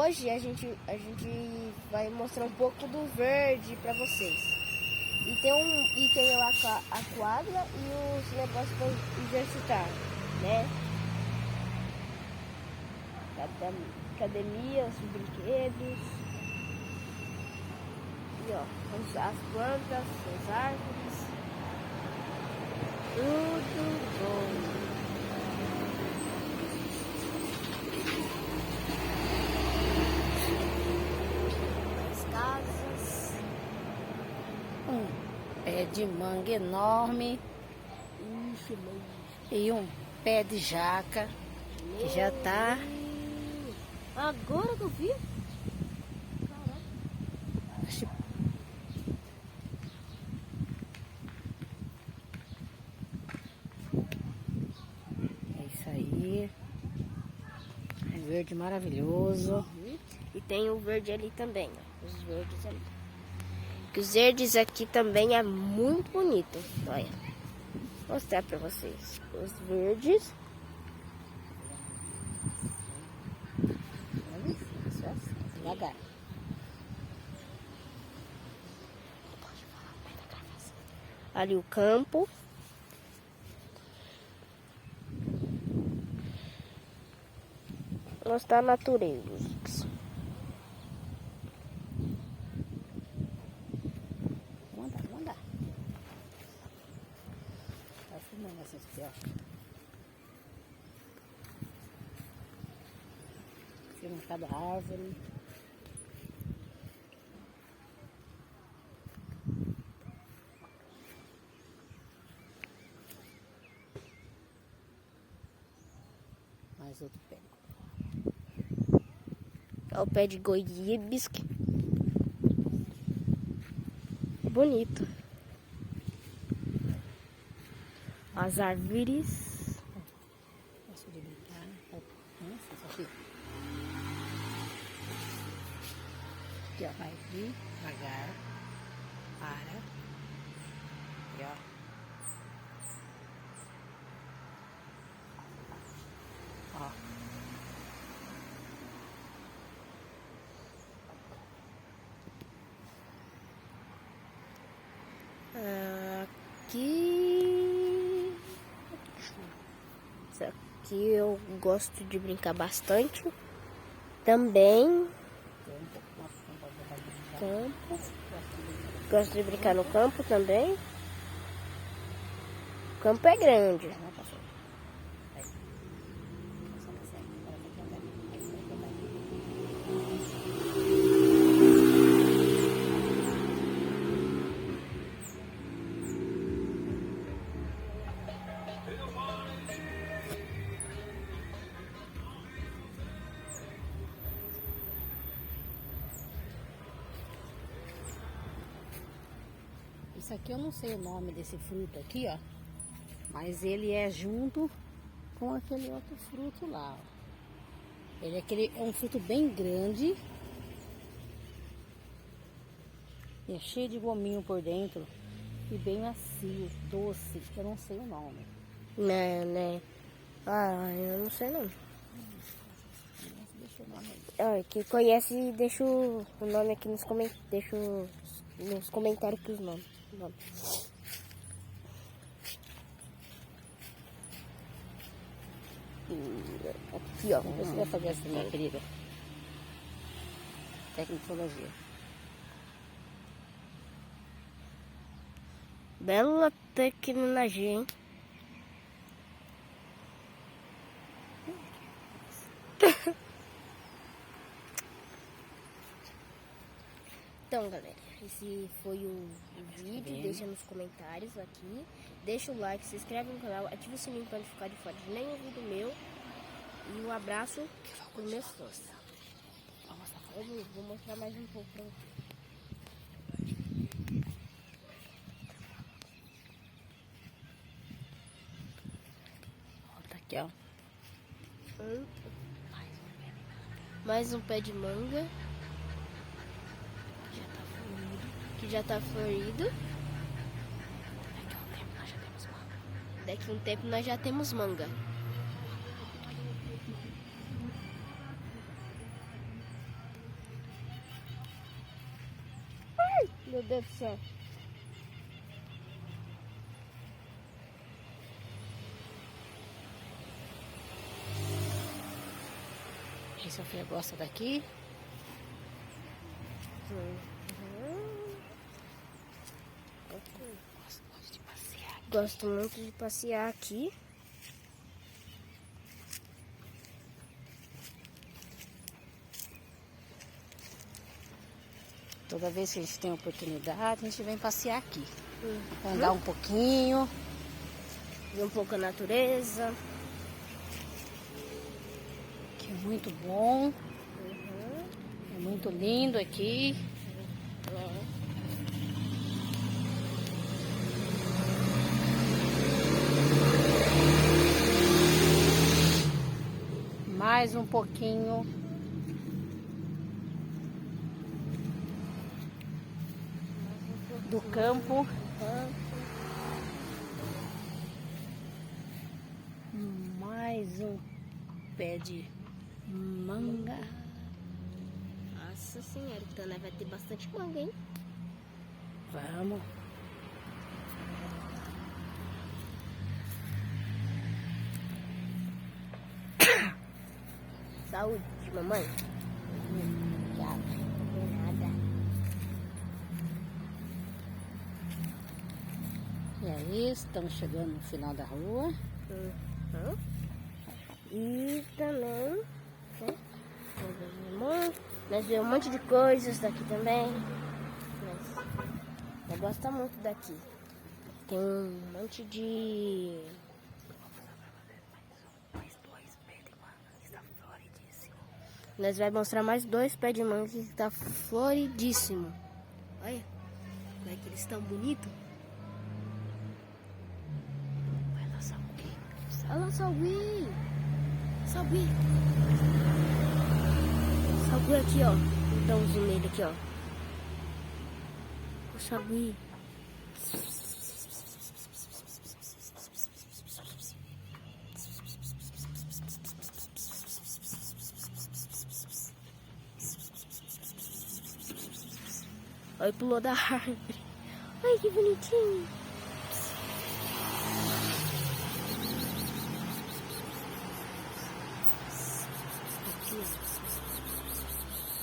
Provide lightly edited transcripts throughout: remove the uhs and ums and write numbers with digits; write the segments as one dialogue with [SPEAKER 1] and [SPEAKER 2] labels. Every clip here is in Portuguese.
[SPEAKER 1] hoje a gente vai mostrar um pouco do verde para vocês. E tem a quadra e os negócios para exercitar, né? Academia, os brinquedos. E ó, as plantas, as árvores. Tudo bom.
[SPEAKER 2] Pé de manga enorme.
[SPEAKER 1] Isso mesmo.
[SPEAKER 2] E um pé de jaca que já tá.
[SPEAKER 1] Agora que eu vi?
[SPEAKER 2] É isso aí. Um verde maravilhoso.
[SPEAKER 1] E tem o verde ali também, ó. Os verdes ali. Os verdes aqui também é muito bonito. Olha. Vou mostrar pra vocês. Os verdes.
[SPEAKER 2] Devagar.
[SPEAKER 1] Ali o campo. Mostrar a natureza.
[SPEAKER 2] Manda. Tá filmando assim, ó. Filma cada árvore. Mais outro pé.
[SPEAKER 1] Olha o pé de goiabisque. Bonito. As árvores.
[SPEAKER 2] Gosto de brincar. Nossa, aqui. Aqui, ó. Vai devagar. Para. Aqui, ó. Ó.
[SPEAKER 1] Aqui. Isso aqui eu gosto de brincar bastante. Também. Campo. Gosto de brincar no campo também. O campo é grande.
[SPEAKER 2] Isso aqui eu não sei o nome desse fruto aqui, ó. Mas ele é junto com aquele outro fruto lá, ó. É um fruto bem grande. E é cheio de gominho por dentro. E bem macio, doce. Eu não sei o nome.
[SPEAKER 1] Né? Ah, eu não sei não.
[SPEAKER 2] Deixa o nome aí.
[SPEAKER 1] Olha, quem conhece, deixa o nome aqui nos comentários. Deixa nos comentários aqui os nomes. Aqui, ó.
[SPEAKER 2] Você vai fazer assim, minha querida? Tecnologia.
[SPEAKER 1] Bela tecnologia, hein? Então, galera, esse foi o vídeo. Deixa nos comentários aqui. Deixa o like, se inscreve no canal, ativa o sininho para não ficar de fora de nenhum vídeo meu. E um abraço para meus fãs. Eu vou mostrar mais um pouco pra vocês.
[SPEAKER 2] Tá aqui, ó.
[SPEAKER 1] Mais um pé de manga. Que já tá florido. Daqui a um tempo nós já temos manga. Deus do céu.
[SPEAKER 2] A Sofia gosta daqui. Gosto de passear.
[SPEAKER 1] Gosto muito de passear aqui.
[SPEAKER 2] Toda vez que a gente tem oportunidade, a gente vem passear aqui. Andar um pouquinho.
[SPEAKER 1] Ver um pouco a natureza.
[SPEAKER 2] Que é muito bom. É muito lindo aqui. Mais um pouquinho. Do campo. Mais um pé de manga.
[SPEAKER 1] Nossa senhora, então vai ter bastante manga, hein?
[SPEAKER 2] Vamos.
[SPEAKER 1] Saúde, mamãe.
[SPEAKER 2] Obrigada.
[SPEAKER 1] De nada.
[SPEAKER 2] E aí, estamos chegando no final da rua.
[SPEAKER 1] E também, né? Nós vemos um monte de coisas daqui também. Nós gostamos muito daqui. Tem um monte de... Nós vamos mostrar mais 2 pés de manga que está floridíssimo. Olha como é que eles estão bonitos. Olha lá, Salvi! Salvi! Salvi aqui, ó. Dá um zoom nele aqui, ó. O Salvi. Olha, pulou da árvore. Ai, que bonitinho.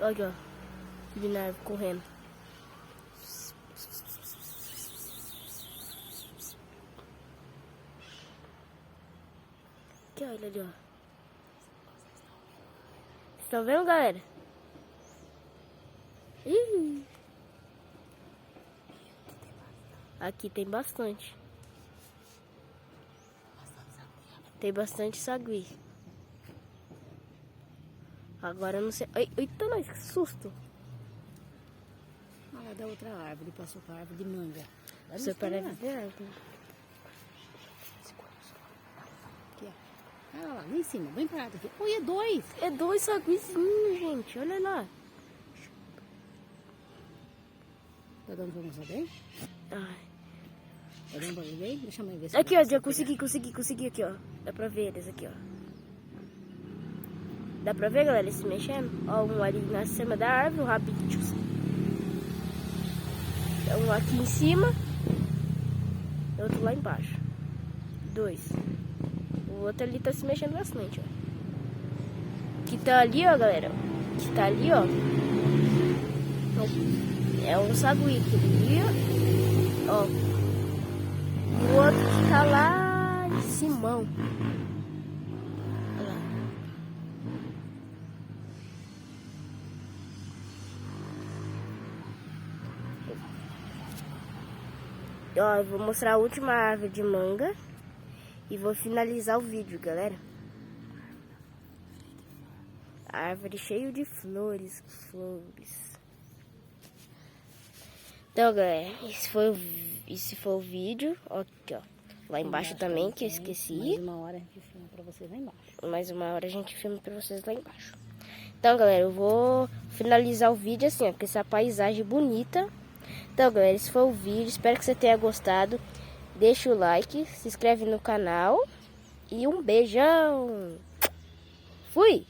[SPEAKER 1] Olha, ó. De neve correndo. Aqui, olha ali, ó. Vocês estão vendo, galera? Ih. Aqui tem bastante. Tem bastante sagui. Agora eu não sei. Eita, nós, que susto!
[SPEAKER 2] Olha da outra árvore, passou para a árvore de manga.
[SPEAKER 1] Você parece ver.
[SPEAKER 2] Aqui, ó. Olha lá, lá em cima, bem parado aqui. Oi, é 2!
[SPEAKER 1] É 2 saguizinhos, gente. Olha lá.
[SPEAKER 2] Tá dando pra mostrar bem?
[SPEAKER 1] Ai.
[SPEAKER 2] Tá dando pra ver bem? Deixa eu ver se
[SPEAKER 1] Aqui,
[SPEAKER 2] eu
[SPEAKER 1] ó, já
[SPEAKER 2] consigo
[SPEAKER 1] consegui aqui, ó. Dá pra ver eles aqui, ó. Dá pra ver, galera, eles se mexendo? Ó, um ali na cima da árvore, um rapidinho. Um aqui em cima. E outro lá embaixo. 2. O outro ali tá se mexendo bastante, ó. Que tá ali, ó, galera. Que tá ali, ó. É um sagui que ali, ó. E o outro que tá lá em cima. Olha lá. Ó, eu vou mostrar a última árvore de manga. E vou finalizar o vídeo, galera. A árvore cheia de flores. Então, galera, esse foi o vídeo. Ó, aqui, ó. Lá embaixo também, que eu esqueci.
[SPEAKER 2] Mais uma hora a gente filma pra vocês lá embaixo.
[SPEAKER 1] Mais uma hora a gente filma pra vocês lá embaixo. Então, galera, eu vou finalizar o vídeo assim, ó, com essa paisagem bonita. Então, galera, esse foi o vídeo. Espero que você tenha gostado. Deixa o like, se inscreve no canal. E um beijão. Fui!